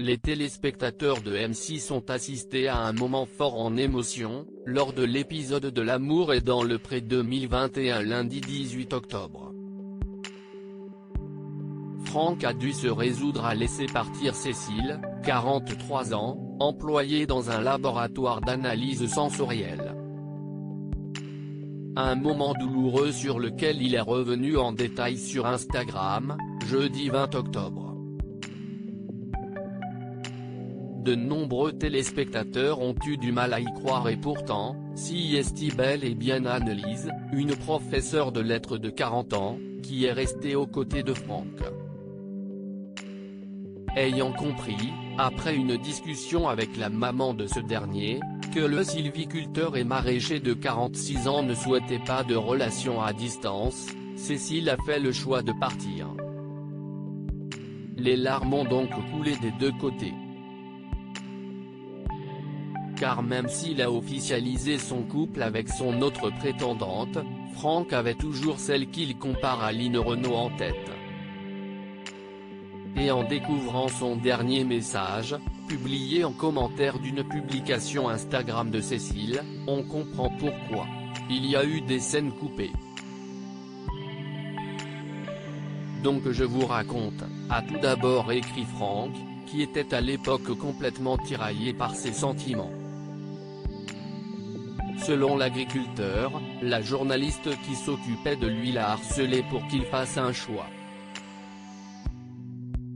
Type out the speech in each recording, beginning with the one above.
Les téléspectateurs de M6 ont assisté à un moment fort en émotion, lors de l'épisode de L'amour est dans le pré 2021 lundi 18 octobre. Franck a dû se résoudre à laisser partir Cécile, 43 ans, employée dans un laboratoire d'analyse sensorielle. Un moment douloureux sur lequel il est revenu en détail sur Instagram, jeudi 20 octobre. De nombreux téléspectateurs ont eu du mal à y croire et pourtant, si est bel et bien Annelise, une professeure de lettres de 40 ans, qui est restée aux côtés de Franck. Ayant compris, après une discussion avec la maman de ce dernier, que le sylviculteur et maraîcher de 46 ans ne souhaitait pas de relation à distance, Cécile a fait le choix de partir. Les larmes ont donc coulé des deux côtés. Car même s'il a officialisé son couple avec son autre prétendante, Franck avait toujours celle qu'il compare à Line Renaud en tête. Et en découvrant son dernier message, publié en commentaire d'une publication Instagram de Cécile, on comprend pourquoi. Il y a eu des scènes coupées. Donc je vous raconte, a tout d'abord écrit Franck, qui était à l'époque complètement tiraillé par ses sentiments. Selon l'agriculteur, la journaliste qui s'occupait de lui l'a harcelé pour qu'il fasse un choix.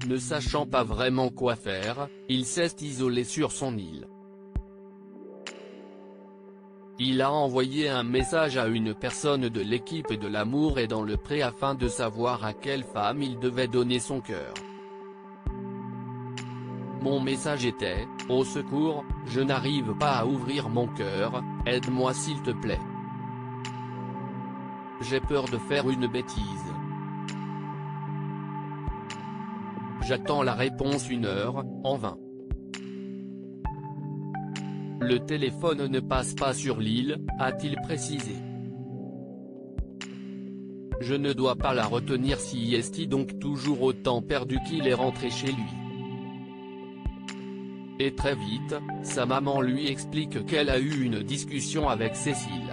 Ne sachant pas vraiment quoi faire, il s'est isolé sur son île. Il a envoyé un message à une personne de l'équipe de L'amour est dans le pré afin de savoir à quelle femme il devait donner son cœur. Mon message était, au secours, je n'arrive pas à ouvrir mon cœur, aide-moi s'il te plaît. J'ai peur de faire une bêtise. J'attends la réponse 1 heure, en vain. Le téléphone ne passe pas sur l'île, a-t-il précisé. Je ne dois pas la retenir si est donc toujours autant perdu qu'il est rentré chez lui. Et très vite, sa maman lui explique qu'elle a eu une discussion avec Cécile.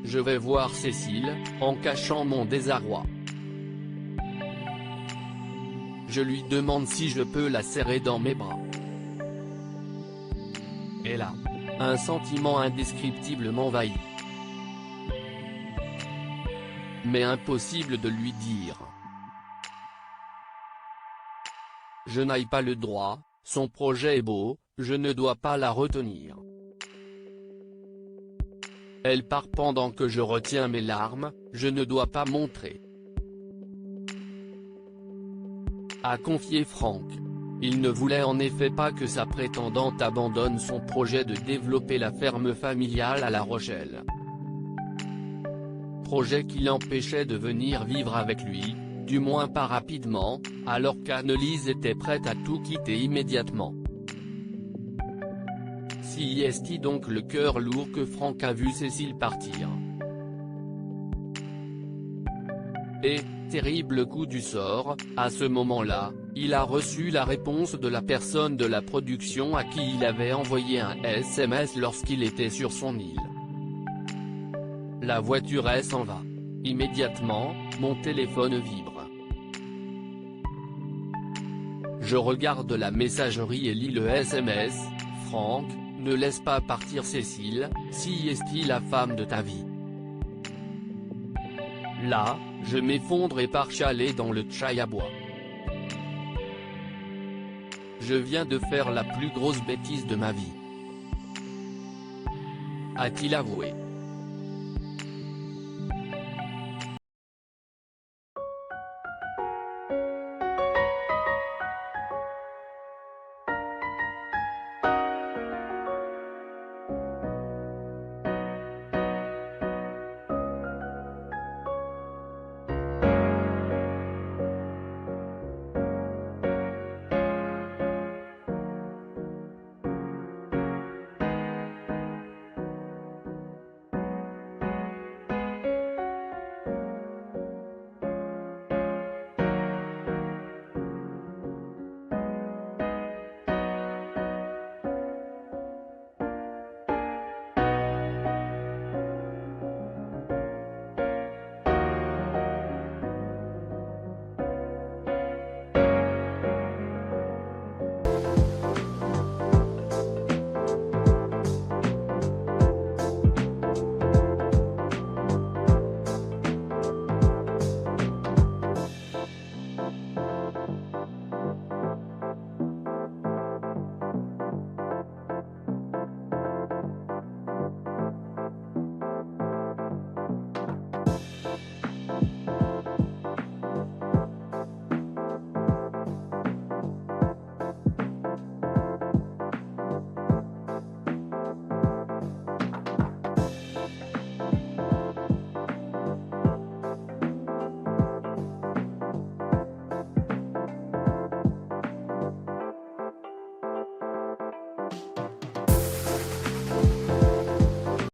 Je vais voir Cécile, en cachant mon désarroi. Je lui demande si je peux la serrer dans mes bras. Et là, un sentiment indescriptible m'envahit. Mais impossible de lui dire. Je n'ai pas le droit, son projet est beau, je ne dois pas la retenir. Elle part pendant que je retiens mes larmes, je ne dois pas montrer. A confié Franck. Il ne voulait en effet pas que sa prétendante abandonne son projet de développer la ferme familiale à La Rochelle. Projet qui l'empêchait de venir vivre avec lui, du moins pas rapidement, alors qu'Annelise était prête à tout quitter immédiatement. Si est donc le cœur lourd que Franck a vu Cécile partir. Et, terrible coup du sort, à ce moment-là, il a reçu la réponse de la personne de la production à qui il avait envoyé un SMS lorsqu'il était sur son île. La voiture s'en va. Immédiatement, mon téléphone vibre. Je regarde la messagerie et lis le SMS, Franck, ne laisse pas partir Cécile, si est la femme de ta vie. Là, je m'effondre et pars chialer dans le tchai à bois. Je viens de faire la plus grosse bêtise de ma vie. A-t-il avoué.